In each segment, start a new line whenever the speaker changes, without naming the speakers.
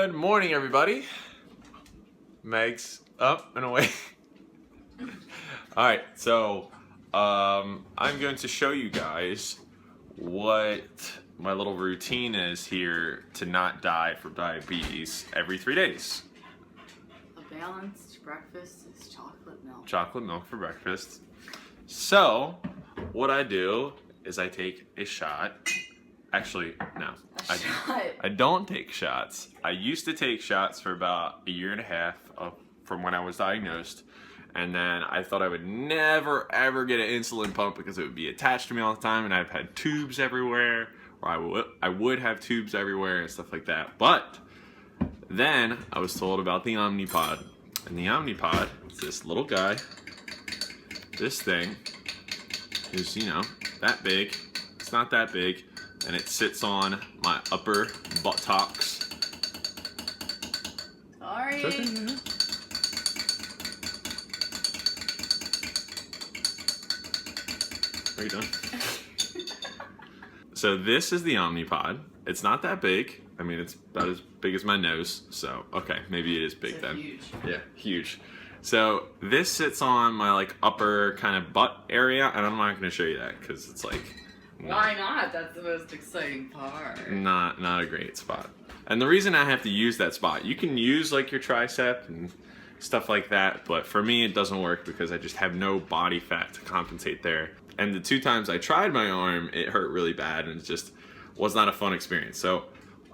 Good morning, everybody. Meg's up and away. Alright, so I'm going to show you guys what my little routine is here to not die from diabetes every 3 days.
A balanced breakfast is chocolate milk.
Chocolate milk for breakfast. So, what I do is I take a shot. Actually, no. I don't take shots. I used to take shots for about a year and a half from when I was diagnosed. And then I thought I would never ever get an insulin pump because it would be attached to me all the time, and I've had tubes everywhere, or I would have tubes everywhere and stuff like that. But then I was told about the Omnipod. And the Omnipod is this little guy. This thing is, that big. It's not that big. And it sits on my upper buttocks.
Sorry.
Are you done? So this is the Omnipod. It's not that big. I mean, it's about as big as my nose. So, okay, maybe it is big then.
Huge.
Yeah, huge. So this sits on my upper kind of butt area, and I'm not going to show you that because it's
Why not? That's the most exciting part.
Not a great spot. And the reason I have to use that spot, you can use your tricep and stuff like that, but for me it doesn't work because I just have no body fat to compensate there. And the 2 times I tried my arm, it hurt really bad and it just was not a fun experience. So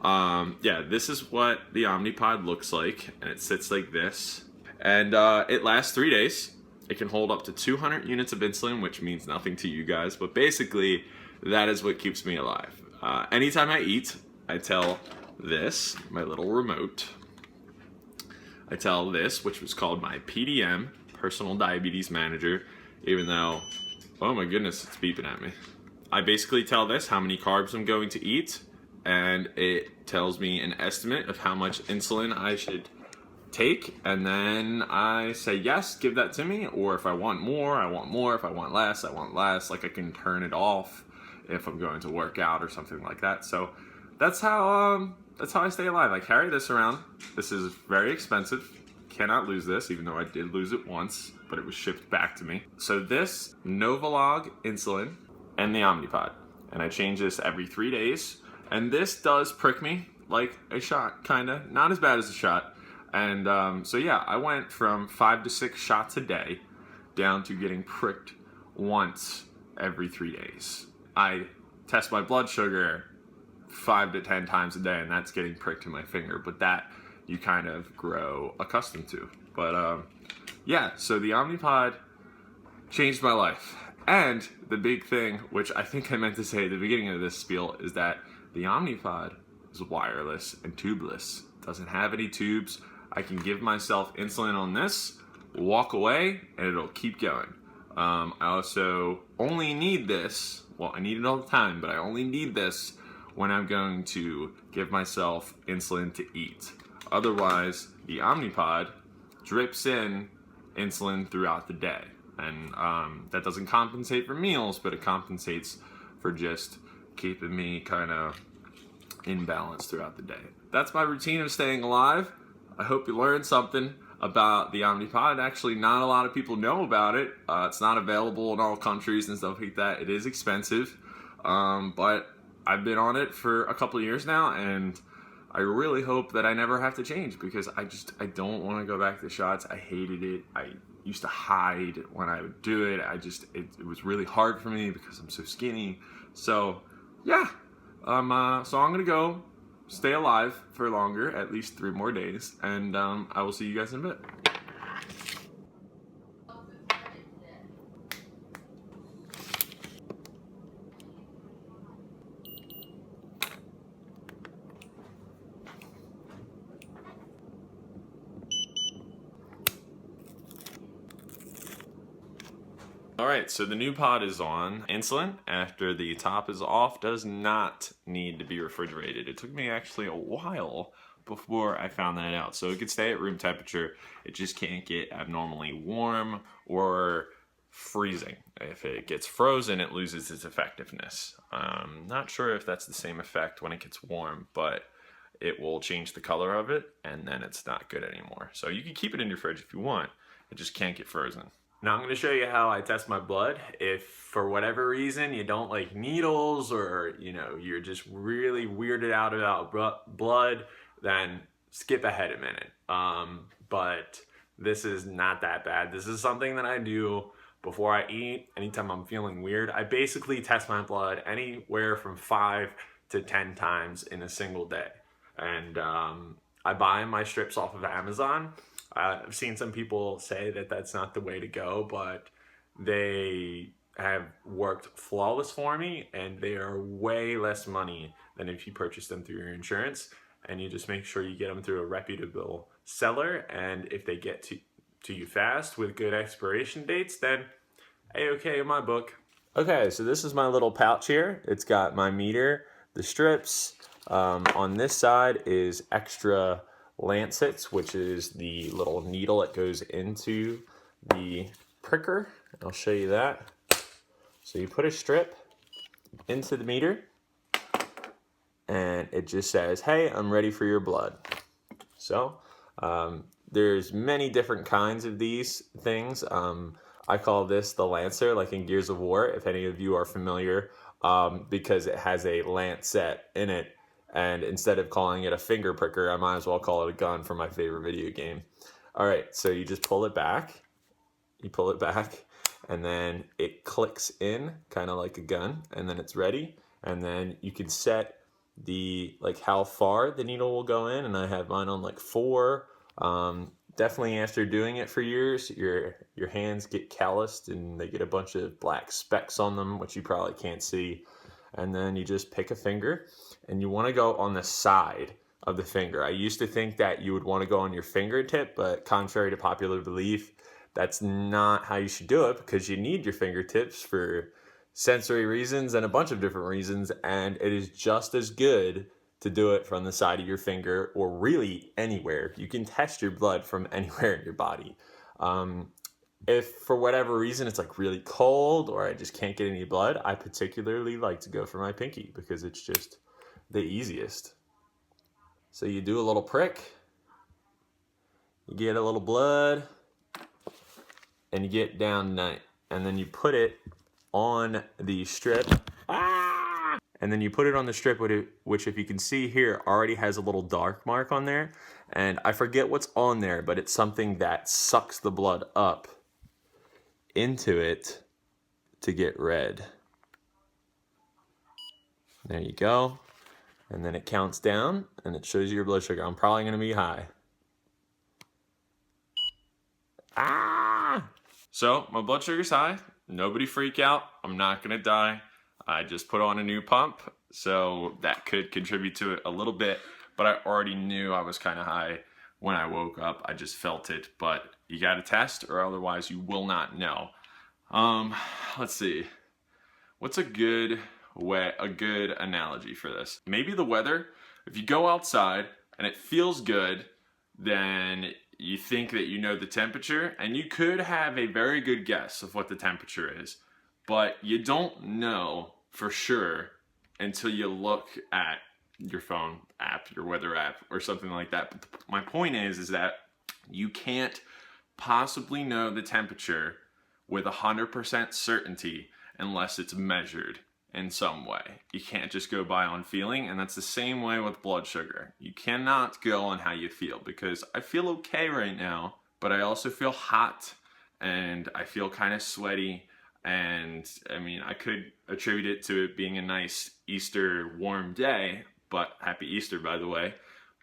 yeah, this is what the Omnipod looks like, and it sits like this. And it lasts 3 days. It can hold up to 200 units of insulin, which means nothing to you guys, but basically that is what keeps me alive. Anytime I eat, I tell this, my little remote, I tell this, which was called my PDM, Personal Diabetes Manager, even though, oh my goodness, it's beeping at me. I basically tell this how many carbs I'm going to eat, and it tells me an estimate of how much insulin I should take, and then I say yes, give that to me, or if I want more, I want more. If I want less, I want less. I can turn it off if I'm going to work out or something like that. So that's how I stay alive. I carry this around. This is very expensive. Cannot lose this, even though I did lose it once, but it was shipped back to me. So this, Novolog insulin, and the Omnipod. And I change this every 3 days. And this does prick me like a shot, kinda. Not as bad as a shot. And so yeah, I went from 5 to 6 shots a day down to getting pricked once every 3 days. I test my blood sugar 5 to 10 times a day, and that's getting pricked in my finger, but that you kind of grow accustomed to. But yeah, so the Omnipod changed my life. And the big thing, which I think I meant to say at the beginning of this spiel, is that the Omnipod is wireless and tubeless. It doesn't have any tubes. I can give myself insulin on this, walk away, and it'll keep going. I also only need this, well, I need it all the time, but I only need this when I'm going to give myself insulin to eat. Otherwise, the Omnipod drips in insulin throughout the day. And that doesn't compensate for meals, but it compensates for just keeping me kind of in balance throughout the day. That's my routine of staying alive. I hope you learned something about the Omnipod. Actually, not a lot of people know about it. It's not available in all countries and stuff like that. It is expensive, but I've been on it for a couple of years now, and I really hope that I never have to change because I don't want to go back to shots. I hated it. I used to hide when I would do it. It was really hard for me because I'm so skinny. So yeah, so I'm gonna go stay alive for longer, at least 3 more days, and I will see you guys in a bit. Alright, so the new pod is on. Insulin, after the top is off, does not need to be refrigerated. It took me actually a while before I found that out. So it can stay at room temperature. It just can't get abnormally warm or freezing. If it gets frozen, it loses its effectiveness. Not sure if that's the same effect when it gets warm, but it will change the color of it, and then it's not good anymore. So you can keep it in your fridge if you want. It just can't get frozen. Now I'm going to show you how I test my blood. If for whatever reason you don't like needles, or you're just really weirded out about blood, then skip ahead a minute. But this is not that bad. This is something that I do before I eat. Anytime I'm feeling weird, I basically test my blood anywhere from 5 to 10 times in a single day. And I buy my strips off of Amazon. I've seen some people say that that's not the way to go, but they have worked flawless for me, and they are way less money than if you purchase them through your insurance. And you just make sure you get them through a reputable seller, and if they get to you fast with good expiration dates, then A-okay in my book. Okay, so this is my little pouch here. It's got my meter, the strips. On this side is extra lancets, which is the little needle that goes into the pricker. I'll show you that. So you put a strip into the meter, and it just says, hey, I'm ready for your blood. So there's many different kinds of these things. I call this the Lancer, like in Gears of War, if any of you are familiar, because it has a lancet in it. And instead of calling it a finger pricker, I might as well call it a gun for my favorite video game. All right, so you just pull it back. You pull it back, and then it clicks in, kind of like a gun, and then it's ready. And then you can set how far the needle will go in, and I have mine on like 4. Definitely after doing it for years, your hands get calloused and they get a bunch of black specks on them, which you probably can't see. And then you just pick a finger, and you want to go on the side of the finger. I used to think that you would want to go on your fingertip, but contrary to popular belief, that's not how you should do it, because you need your fingertips for sensory reasons and a bunch of different reasons, and it is just as good to do it from the side of your finger, or really anywhere. You can test your blood from anywhere in your body. If for whatever reason it's like really cold, or I just can't get any blood, I particularly like to go for my pinky, because it's just the easiest. So you do a little prick, you get a little blood, and you get down night, and then you put it on the strip. And then you put it on the strip, which if you can see here, already has a little dark mark on there. And I forget what's on there, but it's something that sucks the blood up into it to get red. There you go. And then it counts down, and it shows you your blood sugar. I'm probably going to be high. So my blood sugar's high. Nobody freak out. I'm not going to die. I just put on a new pump, so that could contribute to it a little bit, but I already knew I was kind of high when I woke up. I just felt it, but you got to test, or otherwise you will not know. Let's see. What's a good analogy for this? Maybe the weather. If you go outside and it feels good, then you think that you know the temperature, and you could have a very good guess of what the temperature is. But you don't know for sure until you look at your phone app, your weather app, or something like that. But my point is that you can't possibly know the temperature with 100% certainty unless it's measured in some way. You can't just go by on feeling, and that's the same way with blood sugar. You cannot go on how you feel, because I feel okay right now, but I also feel hot, and I feel kind of sweaty. And I mean, I could attribute it to it being a nice Easter warm day, but happy Easter, by the way.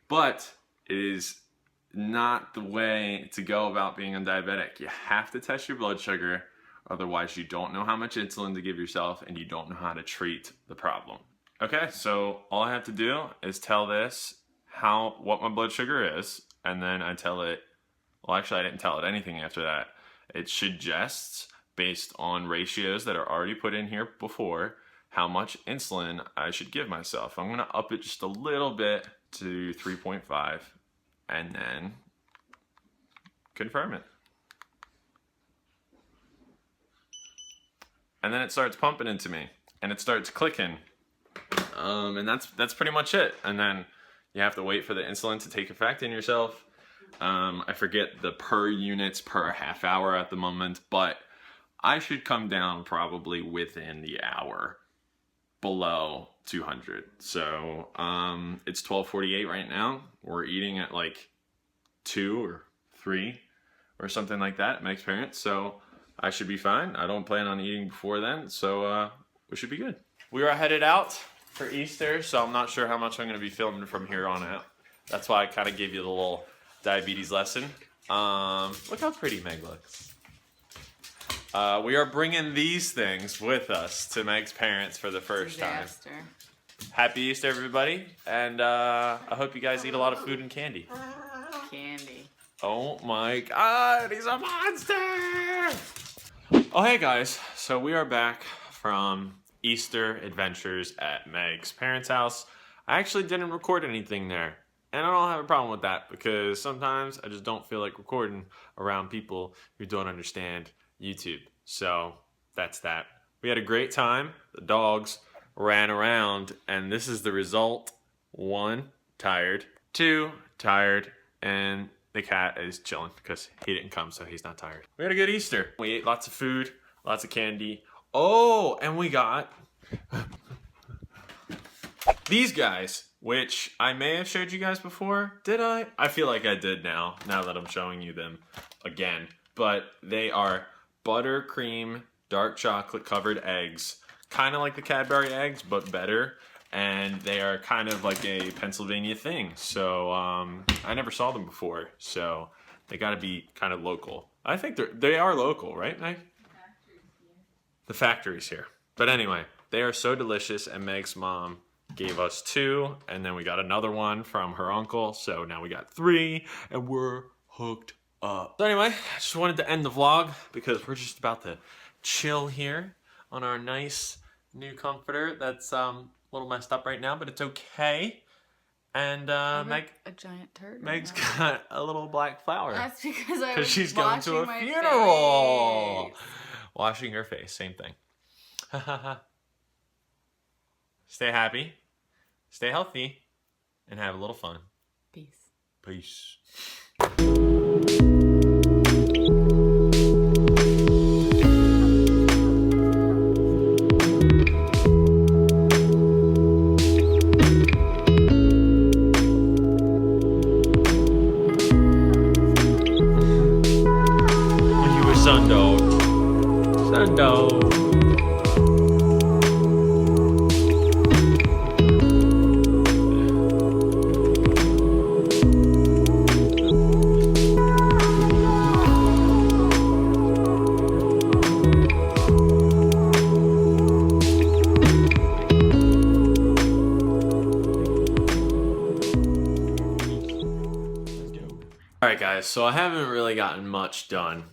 But it is not the way to go about being a diabetic. You have to test your blood sugar, otherwise you don't know how much insulin to give yourself, and you don't know how to treat the problem. Okay, so all I have to do is tell this what my blood sugar is, and then I tell it, well, actually I didn't tell it anything after that. It suggests, based on ratios that are already put in here before, how much insulin I should give myself. I'm going to up it just a little bit to 3.5 and then confirm it. And then it starts pumping into me, and it starts clicking. And that's pretty much it. And then You have to wait for the insulin to take effect in yourself. I forget the per units per half hour at the moment, but I should come down probably within the hour below 200. So it's 12:48 right now. We're eating at like 2 or 3 or something like that, Meg's parents. So I should be fine. I don't plan on eating before then, so we should be good. We are headed out for Easter, so I'm not sure how much I'm going to be filming from here on out. That's why I kind of gave you the little diabetes lesson. Look how pretty Meg looks. We are bringing these things with us to Meg's parents for the first time. Happy Easter, everybody, and I hope you guys eat a lot of food and candy.
Candy.
Oh my God, he's a monster! Oh, hey guys, so we are back from Easter adventures at Meg's parents' house. I actually didn't record anything there, and I don't have a problem with that because sometimes I just don't feel like recording around people who don't understand YouTube. So that's that. We had a great time. The dogs ran around, and this is the result. 1, tired. 2, tired, and the cat is chilling because he didn't come, so he's not tired. We had a good Easter. We ate lots of food, lots of candy. Oh, and we got these guys, which I may have showed you guys before. Did I? I feel like I did now that I'm showing you them again. But they are buttercream, dark chocolate covered eggs. Kind of like the Cadbury eggs, but better. And they are kind of like a Pennsylvania thing. So I never saw them before. So they got to be kind of local. I think they are local, right, Meg? The factory's here. But anyway, they are so delicious, and Meg's mom gave us 2, and then we got another one from her uncle. So now we got 3, and we're hooked up. So anyway, I just wanted to end the vlog because we're just about to chill here on our nice new comforter that's a little messed up right now, but it's okay. And Meg,
a giant turd.
Meg's got a little black flower.
That's because
she's going to a funeral. Washing her face, same thing. Stay happy, stay healthy, and have a little fun.
Peace.
Peace. When you were Sundog. Sundog. Alright guys, so I haven't really gotten much done